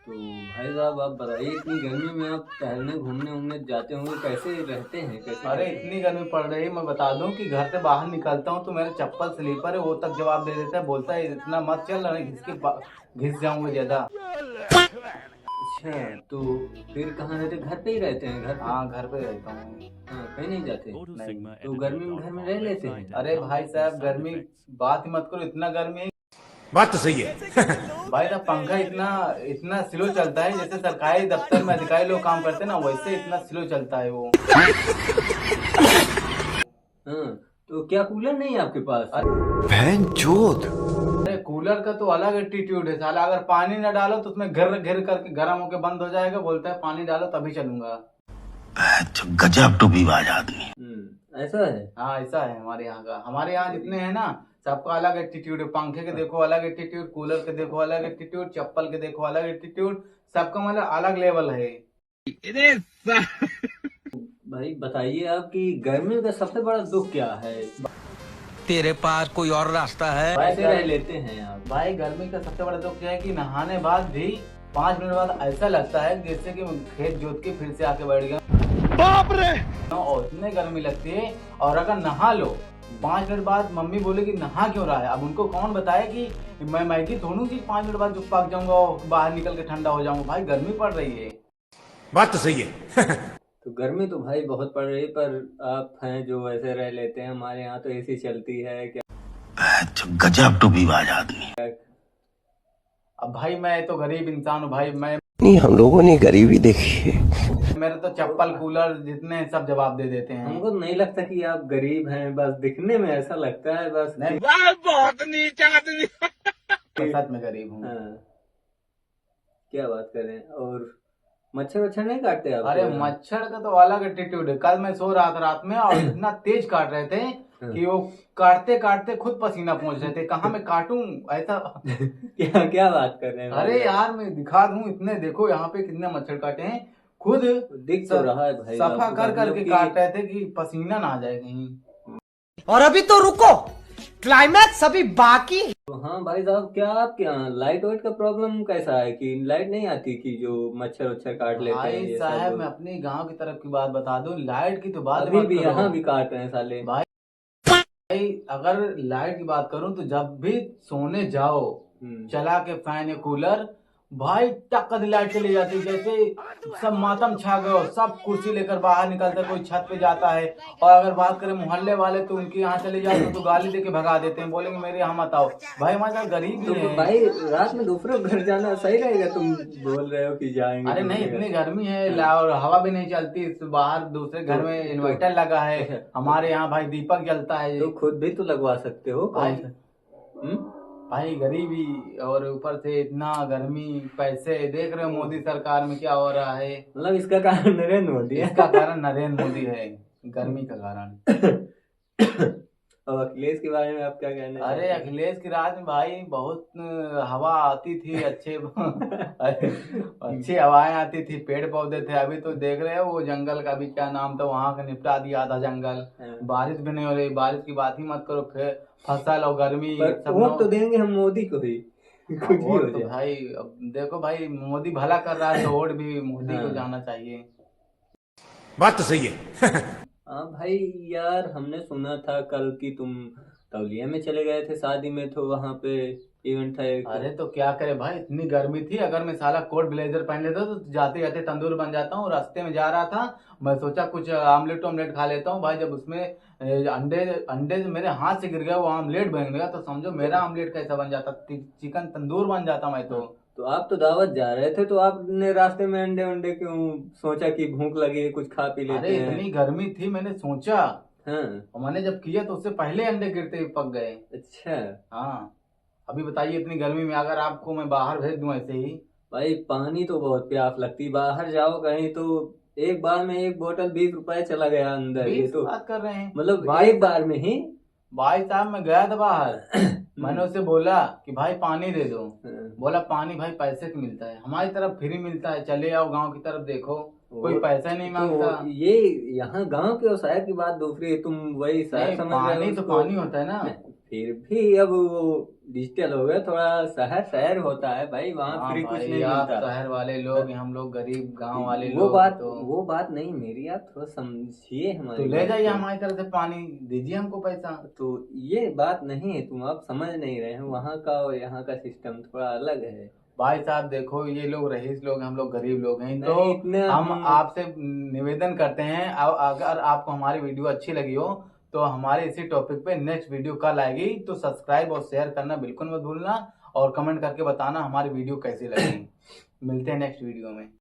तो भाई साहब आप बताइए, इतनी गर्मी में आप टहलने घूमने उमने जाते होंगे, कैसे रहते हैं, कैसे अरे करते हैं? इतनी गर्मी पड़ रही है, मैं बता दूं कि घर से बाहर निकलता हूँ तो मेरे चप्पल स्लीपर है वो तक जवाब दे देता है, बोलता है इतना मत चल रहा घिस जाऊंगा ज्यादा। अच्छा, तो फिर कहाँ रहते, घर पे ही रहते हैं, घर पे? हाँ घर पे रहता हूँ। हाँ, कहीं नहीं जाते? नहीं। तो गर्मी में घर में रह लेते हैं? अरे भाई साहब गर्मी बात ही मत करो, इतना गर्मी है। बात तो सही है। भाई साहब पंखा इतना इतना स्लो चलता है, जैसे सरकारी दफ्तर में अधिकारी लोग काम करते हैं ना, वैसे इतना स्लो चलता है वो। हाँ, तो क्या कूलर नहीं है आपके पास? अरे कूलर का तो अलग एटीट्यूड है साला, अगर पानी न डालो तो उसमें घर घर करके गर्म होके बंद हो जाएगा, बोलता है पानी डालो तभी चलूंगा। गजब टू विवाद आदमी। ऐसा है? हाँ ऐसा है हमारे यहाँ का। हमारे यहाँ जितने हैं ना सबका अलग एटीट्यूड है, पंखे के देखो अलग एटीट्यूड, कूलर के देखो अलग एटीट्यूड, चप्पल के देखो अलग एटीट्यूड, सबका मतलब अलग लेवल है। भाई बताइए आप कि गर्मी का सबसे बड़ा दुख क्या है? तेरे पास कोई और रास्ता है? कैसे रह लेते हैं आप? भाई गर्मी का सबसे बड़ा दुख क्या है कि नहाने बाद भी 5 मिनट बाद ऐसा लगता है जैसे कि खेत जोत के फिर से आके बैठ गया। बाप रे। और इतने गर्मी लगती है, और अगर नहा लो 5 मिनट बाद मम्मी बोले कि नहा क्यों रहा है, अब उनको कौन बताए कि मैं मैगी थोड़ू कि 5 मिनट बाद चुप पक जाऊंगा और बाहर निकल के ठंडा हो जाऊंगा। भाई गर्मी पड़ रही है। बात तो सही है। तो गर्मी तो भाई बहुत पड़ रही है, पर आप हैं जो ऐसे रह लेते हैं। हमारे यहाँ तो एसी चलती है क्या। गजब टू विवाद आदमी। अब भाई मैं तो गरीब इंसान हूँ भाई, मैं नहीं, हम लोगों ने गरीबी देखी है। मेरे तो चप्पल कूलर जितने हैं, सब जवाब दे देते हैं। हमको नहीं लगता कि आप गरीब हैं, बस दिखने में ऐसा लगता है बस। नहीं बहुत नीच आदमी। सच में गरीब हूँ। हाँ, क्या बात करें। और मच्छर वच्छर नहीं काटते आप? अरे मच्छर का तो अलग एटीट्यूड है। कल मैं सो रहा था रात में और इतना तेज काट रहे थे कि वो काटते काटते खुद पसीना पहुंच रहे थे, कहाँ मैं काटूं ऐसा। क्या क्या बात कर रहे हैं? अरे यार मैं दिखा दूं, इतने देखो यहाँ पे कितने मच्छर काटे हैं, खुद दिख तो रहा है भाई, सफा आपको कर मतलब करके कि- काट रहे थे कि पसीना ना आ जाए कहीं। और अभी तो रुको, क्लाइमैक्स अभी बाकी है। तो हाँ भाई साहब, क्या आपके यहाँ लाइट वाइट का प्रॉब्लम कैसा है कि लाइट नहीं आती कि जो मच्छर वच्छर काट लेते हैं भाई ये साहब सब? मैं अपने गांव की तरफ की बात बता दूं, लाइट की तो बात अभी मत भी करो। यहाँ भी काट रहे हैं साले। भाई अगर लाइट की बात करूं तो जब भी सोने जाओ चला के फैन या कूलर, भाई टक लाइट चली जाती है, जैसे सब मातम छा गए हो, सब कुर्सी लेकर बाहर निकलते, कोई छत पे जाता है। और अगर बात करें मोहल्ले वाले तो उनके यहाँ चले जाओ तो गाली देके भगा देते हैं, बोलेंगे मेरे यहाँ मत आओ। भाई हमारे साथ गरीब तो भी है। भाई रात में दूसरों के घर जाना सही रहेगा? तुम बोल रहे हो कि जाएंगे अरे नहीं, दूसरे घर। इतनी गर्मी है और हवा भी नहीं चलती, बाहर दूसरे घर में इन्वर्टर लगा है, हमारे यहाँ भाई दीपक जलता है। तो खुद भी तो लगवा सकते हो भाई हम्म? भाई गरीबी और ऊपर से इतना गर्मी, पैसे देख रहे हो मोदी सरकार में क्या हो रहा है। मतलब इसका कारण नरेंद्र मोदी है? इसका कारण नरेंद्र मोदी है, गर्मी का कारण। और अखिलेश के बारे में आप क्या कहना अरे चाहते हैं? अखिलेश की राज में भाई बहुत हवा आती थी, अच्छे अच्छी हवाएं आती थी, पेड़ पौधे थे। अभी तो देख रहे हो वो जंगल का भी क्या नाम था, वहां का निपटा दिया आधा जंगल। बारिश भी नहीं हो रही, बारिश की बात ही मत करो, फिर फसल और गर्मी पर सब वोट तो देंगे हम मोदी को ही, कुछ भी हो वोट तो जाए। भाई अब देखो भाई मोदी भला कर रहा है तो वोट भी मोदी को हाँ। जाना चाहिए। बात तो सही है। हाँ भाई यार, हमने सुना था कल कि तुम तौलिया में चले गए थे शादी में, तो वहां पे इवेंट था एक। अरे तो क्या करे भाई, इतनी गर्मी थी, अगर मैं साला कोट ब्लेजर पहन लेता तो जाते जाते तंदूर बन जाता हूँ। रास्ते में जा रहा था, मैं सोचा कुछ आमलेट ऑमलेट खा लेता हूँ भाई, जब उसमें अंडे अंडे मेरे हाथ से गिर गया, वो आमलेट बन गया, तो समझो मेरा आमलेट कैसा बन जाता, चिकन तंदूर बन जाता मैं तो आप तो दावत जा रहे थे, तो आपने रास्ते में अंडे वंडे क्यों? सोचा कि भूख लगी है, कुछ खा पी अरे लेते हैं। इतनी गर्मी थी, मैंने सोचा, हाँ। और मैंने जब किया तो उससे पहले अंडे गिरते ही पक गए। अच्छा हाँ अभी बताइए, इतनी गर्मी में अगर आपको मैं बाहर भेज दूं ऐसे ही। भाई, पानी तो बहुत प्यास लगती, बाहर जाओ कहीं तो एक बार में एक बोतल 20 रुपए चला गया अंदर। ये 20 तो बात कर रहे हैं मतलब भाई। एक बार में ही। भाई साहब मैं गया था बाहर, मैंने उससे बोला कि भाई पानी दे दो, बोला पानी भाई पैसे से मिलता है, हमारी तरफ फ्री मिलता है, चले आओ गांव की तरफ देखो कोई पैसा नहीं मांगता। तो ये यहाँ गांव के और शहर की बात दूसरी है, तुम वही शहर नहीं, समझ रहे हो पानी तो उसको। पानी होता है ना। फिर भी अब वो डिजिटल हो गया, थोड़ा शहर शहर होता है भाई, वहाँ हाँ फ्री कुछ भाई, नहीं आप मिलता। शहर वाले लोग, हम लोग गरीब गांव वाले वो लोग बात तो वो बात नहीं मेरी, आप थोड़ा समझिए हमारी ले बात जाइए को। हमारी तरफ से पानी, दीजिए हमको पैसा। तो ये बात नहीं है, तुम आप समझ नहीं रहे हो, वहाँ का और यहाँ का सिस्टम थोड़ा अलग है। भाई साहब देखो, ये लोग रईस लोग हैं, हम लोग गरीब लोग हैं, तो नहीं इतना हम आपसे निवेदन करते हैं, अगर आपको हमारी वीडियो अच्छी लगी हो तो हमारे इसी टॉपिक पे नेक्स्ट वीडियो कल आएगी, तो सब्सक्राइब और शेयर करना बिल्कुल मत भूलना, और कमेंट करके बताना हमारी वीडियो कैसी लगी। मिलते हैं नेक्स्ट वीडियो में।